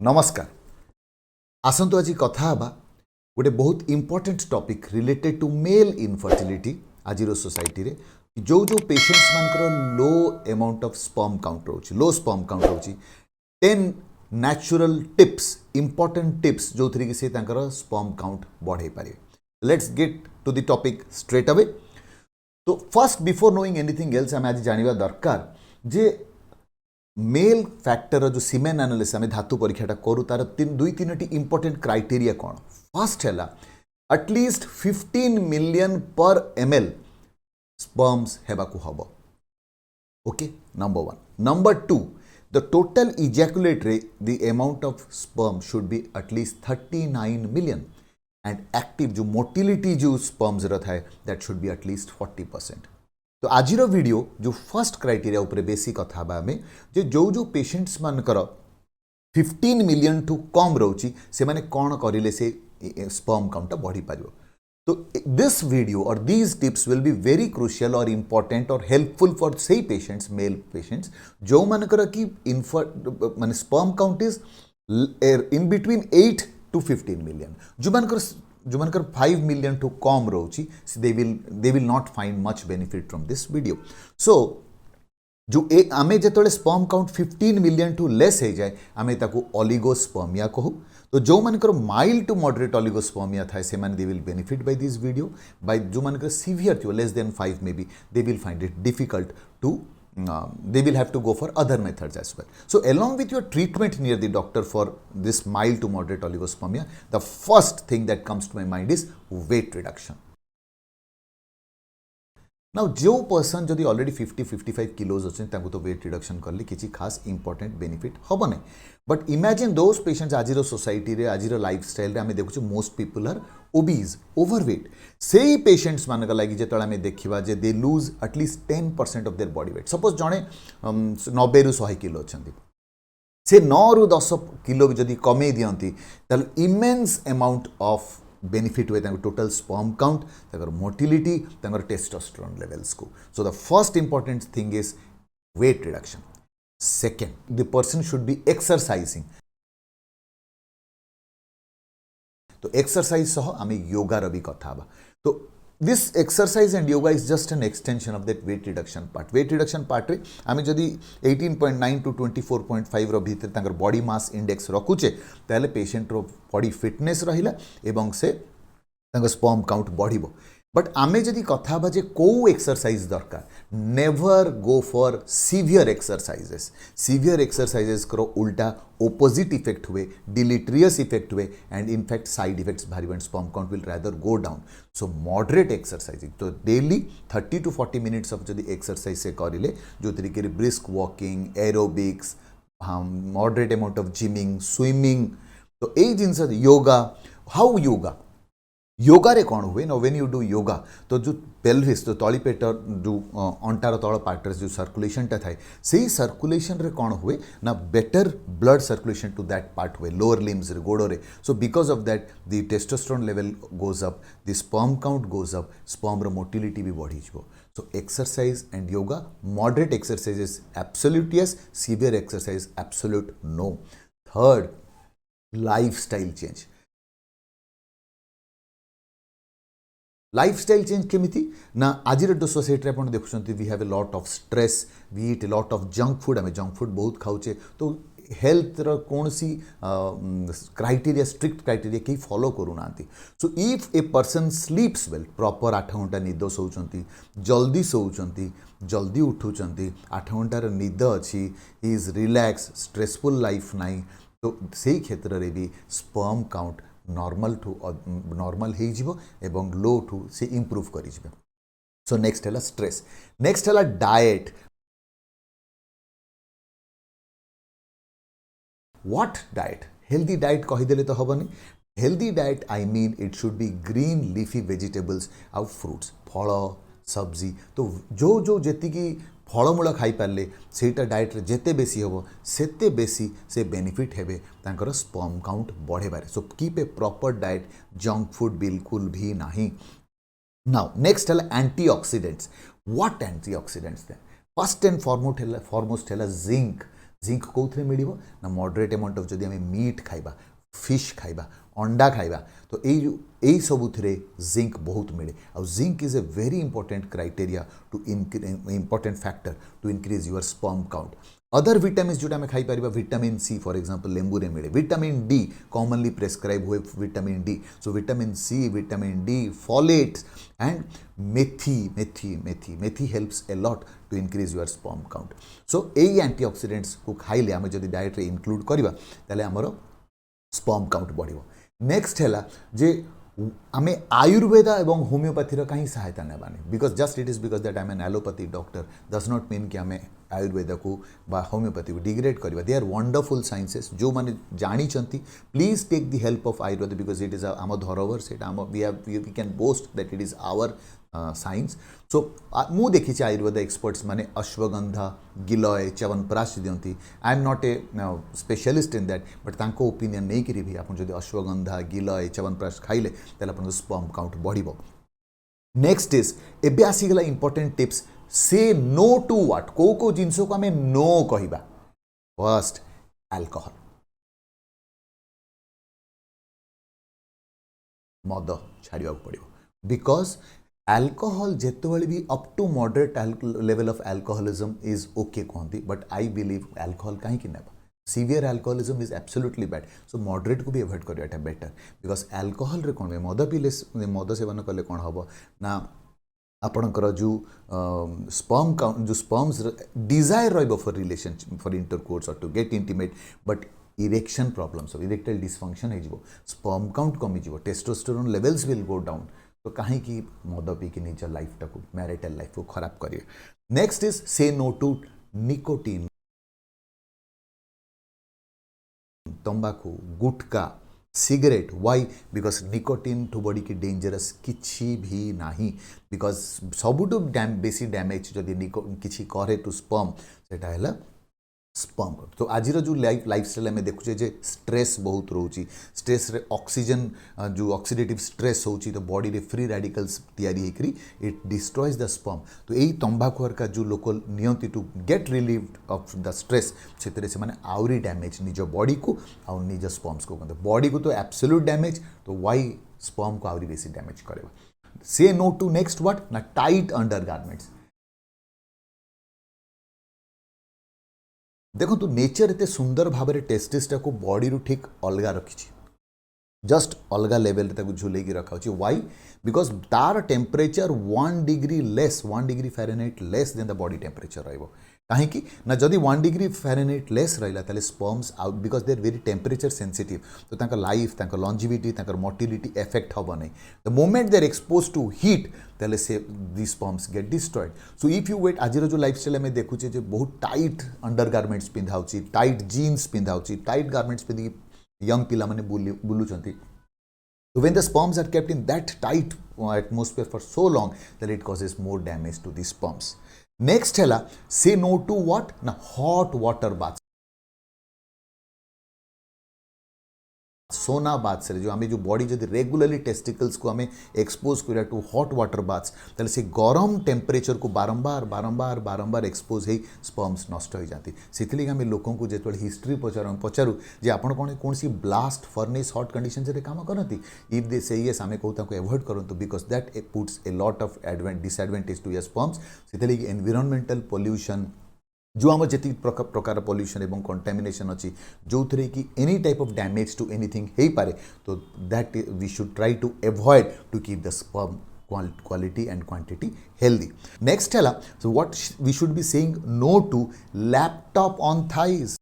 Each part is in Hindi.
नमस्कार। आसंतु आज कथा हबा गोटे बहुत important topic related to male infertility आज सोसाइटी रे जो जो पेशेंट्स मानकर low amount of sperm count रोची लो स्पर्म काउंट रोची 10 नेचुरल टिप्स इंपोर्टेंट टिप्स जो थी कि से तांकर स्पर्म काउंट बढ़ाई पारे। Let's get to the topic straight away. तो first before knowing anything else आम आज जानवा दरकार जे मेल फैक्टर जो सीमेन एनालिसिस आम धातु परीक्षाटा करूँ तार दुई तीन इंपोर्टेंट क्राइटेरिया कौन। फर्स्ट है at least 15 million per ml sperms हेबाकू हब। Okay, number one. Number two, the total ejaculate rate the amount of sperm should be at least 39 million and active जो मोटिलिटी जो स्पर्म्स रहा है दैट शुड बी एटलीस्ट 40%। तो आज वीडियो जो फर्स्ट क्राइटेरिया उपरे बेसी कथा आम जो जो पेशेंट्स मानकर 15 मिलियन टू कम रोची से माने कौन करें से स्पर्म काउंट बढ़ी पार। तो दिस वीडियो और these tips will be very crucial और इंपॉर्टेंट और हेल्पफुल फॉर से पेशेंट्स मेल पेशेंट्स जो मानकर कि माने sperm count is in between 8 to 15 million. जो मानकर 5 मिलियन टू कम रोची they will not find much benefit from this video. So जो आमे जो sperm count 15 million to less हो जाए आमे ताकू ओलिगोस्पर्मिया कहू। तो जो मानकर माइल्ड टू मॉडरेट ओलिगोस्पर्मिया थाए से माने they will benefit by this video. बाय जो मानकर सीवियर थी less than 5 may be they will find it difficult to they will have to go for other methods as well. So along with your treatment near the doctor for this mild to moderate oligospermia, the first thing that comes to my mind is weight reduction. Now जो पर्सन जदि ऑलरेडी 50-55 किलोज अच्छे तो वेट रिडक्शन करले किसी खास इंपोर्टेंट बेनिफिट हम ना। बट इमेजिन दोज पेशेंट्स आज सोसाइटी रे आज लाइफस्टाइल रे आम देखु most people are obese overweight. से ही पेशेंट्स मान लगी जो आम देखा जे they lose at least 10% of their body weight. Suppose जड़े 90 ରୁ 100 किलो अच्छा से 9 ରୁ 10 किलो भी जदि कमे दियंती ताले इमेंस अमाउंट ऑफ बेनिफिट हुए total sperm count motility testosterone levels को। So the first important thing is weight reduction. Second, the person should be exercising. तो एक्सरसाइज सह आम योगार भी कथा। तो this exercise and yoga is just an extension of that weight reduction part. Weight reduction part रे आम जदि 18.9 to 24.5 भितर बॉडी मास इंडेक्स रखुचे ताले पेशेंट रो बॉडी फिटनेस रहिला एवं से स्पर्म काउंट बढ़िबो। बट आमे जदि कथा जे को एक्सरसाइज दरकार, never go for severe exercises. Severe exercises करो उल्टा ओपोजिट इफेक्ट हुए, डिलीट्रियस इफेक्ट हुए एंड इनफैक्ट साइड इफेक्ट्स भारी and sperm count will rather go down. So moderate exercising तो डेली 30 to 40 मिनिट्स ऑफ जदि एक्सरसाइज से करें जो तरीके brisk walking, aerobics, moderate amount of gymming, swimming, तो यही जिनस योगा। हाउ योगा योगा रे कौन हुए ना, व्हेन यू डू योगा तो जो पेल्विस तो तलीपेट जो अंटार तल पार्टर जो सर्कुलेशनटा थाए से सर्कुलेशन रे कौन हुए ना better blood circulation to that part हुए लोअर लिम्स रे गोड़ रे। So because of that the testosterone level goes up, the sperm count goes up, sperm रो मोटिलिटी भी बढ़ी जाए। So exercise and yoga, moderate exercise is absolute yes, severe exercise absolute no. Third, lifestyle change. Lifestyle change केमिति ना आज सोसाइटी आप देखुं we have a lot of stress, we eat a lot of junk food. आम जंक फूड बहुत खाऊे तो हेल्थ कौन सी क्राइटेरिया स्ट्रिक्ट क्राइटेरिया कहीं फॉलो करूना। So if a person sleeps well, proper 8 घंटा निद सोचती, जल्दी सोचती, जल्दी उठुंट, 8 घंटार निद अच्छी, इज रिलैक्स, स्ट्रेसफुल लाइफ नाई, तो से क्षेत्र में भी sperm count normal to normal एवं लो टू से इम्प्रूव करी। सो नेक्स्ट है स्ट्रेस। नेक्स्ट है diet. What diet? Healthy diet कहीदेले तो हेनी। Healthy diet I mean it should be green leafy vegetables आउ फ्रूट्स, फल सब्जी। तो जो जो जी फलमूल खाई पारे सेटा डाएट रे जेते बेसी होबो सेते बेसी से बेनिफिट हेबे तांकर स्पर्म काउंट बढ़ेबारे। So keep a proper diet, junk food बिल्कुल भी नहीं। नाउ नेक्स्ट है antioxidants. What antioxidants? First and foremost है जिंक। जिंक कौन मिल ना मॉडरेट अमाउंट ऑफ जदि आम मीट खाइबा फिश खाइबा अंडा खाइबा तो यही सबुथिरे जिंक बहुत मिले आ zinc is a very important criteria to important factor to increase your sperm count other vitamin जोटा आम खाई पार विटामिन सी फॉर एग्जांपल लेंबू रे मिले विटामिन डी कॉमनली प्रेस्क्राइब हुए vitamin D so vitamin C vitamin D folates and methi methi methi methi helps a lot to increase your sperm count so यही एंटीऑक्सीडेंट्स को खाइले आम जब डाइट रे इंक्लूड करवा ताले हमर स्पर्म काउंट बढ़िबो नेक्स्ट है जे आमे आयुर्वेदा एवं होमियोपैथी कहीं सहायता नेबानी because just it is because that I am an allopathy doctor does not mean कि आम आयुर्वेदा को बा होमियोपैथी को डिग्रेड करवा दे आर वंडरफुल साइंसेस जो माने जानी please take the help of Ayurveda because it is आम धरोवर से we can boast that it is our science so मु देखी आयुर्वेद एक्सपर्ट्स माने अश्वगंधा गिलय च्यवनप्राश दियंती I am not a specialist in that but तांको ओपिनियन नहीं करी भी आप जब अश्वगंधा गिलय च्यवनप्राश खाइले ताले आपन स्पर्म काउंट बढ़िबो नेक्स्ट इज एबे आसीगला इंपोर्टेंट टिप्स से नो टू व्हाट को जिनस को आमे नो कहिबा फर्स्ट अल्कोहल मद छाड़िया पड़ो बिकॉज अल्कोहल जिते भी up to moderate level of alcoholism is okay कहती बट आई बिलीव अल्कोहल कहीं ना severe alcoholism is absolutely bad so moderate को भी अवॉइड करवाटा बेटर बिकॉज अल्कोहल रे कौन मद पीले मद सेवन कले कौन हम ना आपणकर जो स्पर्म काउंट जो स्पर्म्स डिजायर रहिबो फॉर रिलेशन फॉर इंटरकोर्स और to get intimate but erection problems erectile dysfunction हो स्पर्म काउंट कमी testosterone levels will go down तो कहीं मद पीकी निज लाइफ टाक मैरिटल लाइफ को खराब करिए नेक्स्ट इज से नो टू निकोटीन तंबाकू गुटका cigarette why because nicotine to body की डेंजरस किसी भी नहीं बिकॉज सबुठू बेसी डैमेज जदि किसी करे टू स्पर्म सेटा है स्पर्म तो आज जो लाइफस्टाइल आम देखुचे जे स्ट्रेस बहुत रोची स्ट्रेस रे ऑक्सीजन जो ऑक्सीडेटिव स्ट्रेस होची तो बॉडी रे फ्री रेडिकल्स तैयारी होकरी इट डिस्ट्रॉयज द स्पर्म तो यही तंबाकू का जो लोक नियंती to get relieved of the stress से माने आउरी डैमेज निज बॉडी को आउ निज स्पर्म्स को बॉडी को तो एब्सोल्यूट डैमेज तो वाई स्पर्म को आउरी बेसी डैमेज करेगा से नो टू नेक्स्ट व्हाट ना टाइट अंडर गारमेंट्स देखो तो नेचर एते सुंदर भाव में टेस्टिस को बॉडी रू ठीक अलग रखी जस्ट अलग लेवल झुले रखा वाई बिकॉज तार temperature 1 degree less 1 degree Fahrenheit less than the body temperature रहिबो कहीं ना जदि 1 डिग्री फ़ारेनहाइट लेस रहा ताले sperms out because they are very temperature sensitive तो तांका लाइफ लॉन्जिविटी मोटिलिटी एफेक्ट हम नहीं the moment they are expose to heat ताले से the sperms get destroyed so if you wait आज जो लाइफस्टाइल आम देखुचे जे बहुत टाइट अंडर गारमेंट्स पिंधा टाइट जीन्स पिंधा टाइट गारमेंट्स पिंधिक यंग पिला माने बुलुचंती So when the sperms are kept in that tight atmosphere for so long, that it causes more damage to the sperms. Next है say no to what? Na hot water baths. सोना बाथ से जो आम जो बॉडी जब रेगुलरली टेस्टिकल्स को आम एक्सपोज करा टू हॉट वाटर बाथ्स ताले से गरम टेम्परेचर को बारंबार बारंबार बारंबार एक्सपोज हो स्पर्म्स नष्ट हो जाती से आम लोक जो हिस्ट्री पचारू जे आप कौन सी ब्लास्ट फर्नेस हॉट कंडीशन से काम करती इफ दे से येस आम कहूँ एवॉइड करूँ because that puts a lot of disadvantage to your sperms से एनवायरमेंटल पोल्यूशन जो आम जी प्रकार पोल्यूशन एवं कंटामिनेशन अच्छी जो थे कि any type of damage to anything हो पारे तो that we should try to avoid to keep the sperm quality and quantity healthy next है so what we should be saying no to laptop on thighs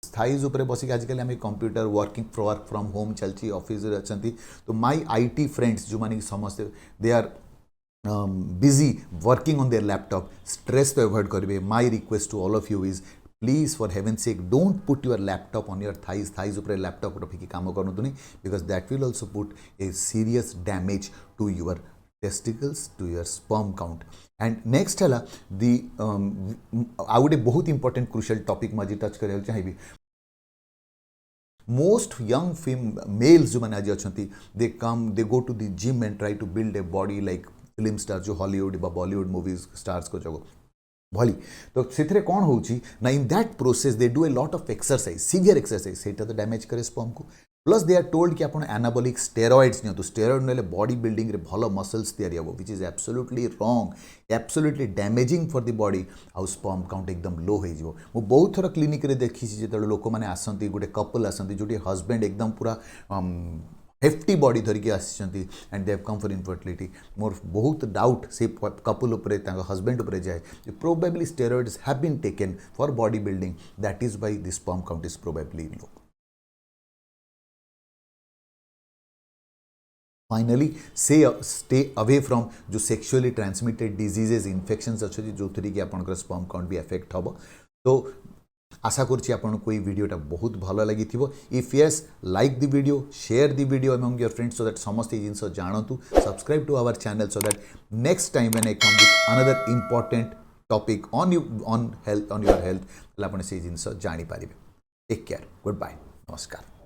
thighs उपर बसिक आजिकल आम कंप्यूटर वर्क फ्रॉम होम चलती ऑफिस अच्छा तो माय आईटी फ्रेंड्स जो माने समस्ते they are busy working on their laptop stress to avoid karibe my request to all of you is please for heaven's sake don't put your laptop on your thighs upre laptop rafiki kaam karantuni because that will also put a serious damage to your testicles to your sperm count and next है the I would a बहुत important crucial topic माजी टच करें चाहिए most young males जो मैंने आज अच्छा they go to the gym and try to build a body like film star जो हॉलीवुड बा बॉलीवुड मूवीज स्टार्स को जगह भली तो से कौन हो ना in that process they do a lot of exercise severe exercise से तो डैमेज करे स्पर्म को प्लस दे आर टोल्ड कि आप एनाबोलिक स्टेरॉइड्स नियंतु स्टेरॉइड नेले बॉडी बिल्डिंग रे भलो मसल्स तैयारी हो which is absolutely wrong absolutely damaging for the body आउ स्पर्म काउंट एकदम लो हो जिवो मु बहुत थर क्लिनिक रे देखी जेते लोक माने आसंती गोटे कपल आसंती जोटी हस्बैंड एकदम पूरा हेफ्टी बॉडी धरिकी आसी and they have come for infertility more बहुत डाउट से कपल उपरे हस्बैंड उपरे जाए probably steroids have been taken for body building that is why the sperm count is probably low. Finally stay away from जो सेक्सुअली ट्रांसमिटेड डिजीजेज इन्फेक्शंस अच्छे जो थी कि आप स्पर्म काउंट भी एफेक्ट हम तो आशा करुँची आपको कोई वीडियोटा बहुत भल लगी if yes like the video share the video among your friends so that समस्त जिनस जानतु subscribe to our channel so that next time when I come with another important topic on your health आप से जिनस जानी पारे. टेक केयर गुड बाय नमस्कार.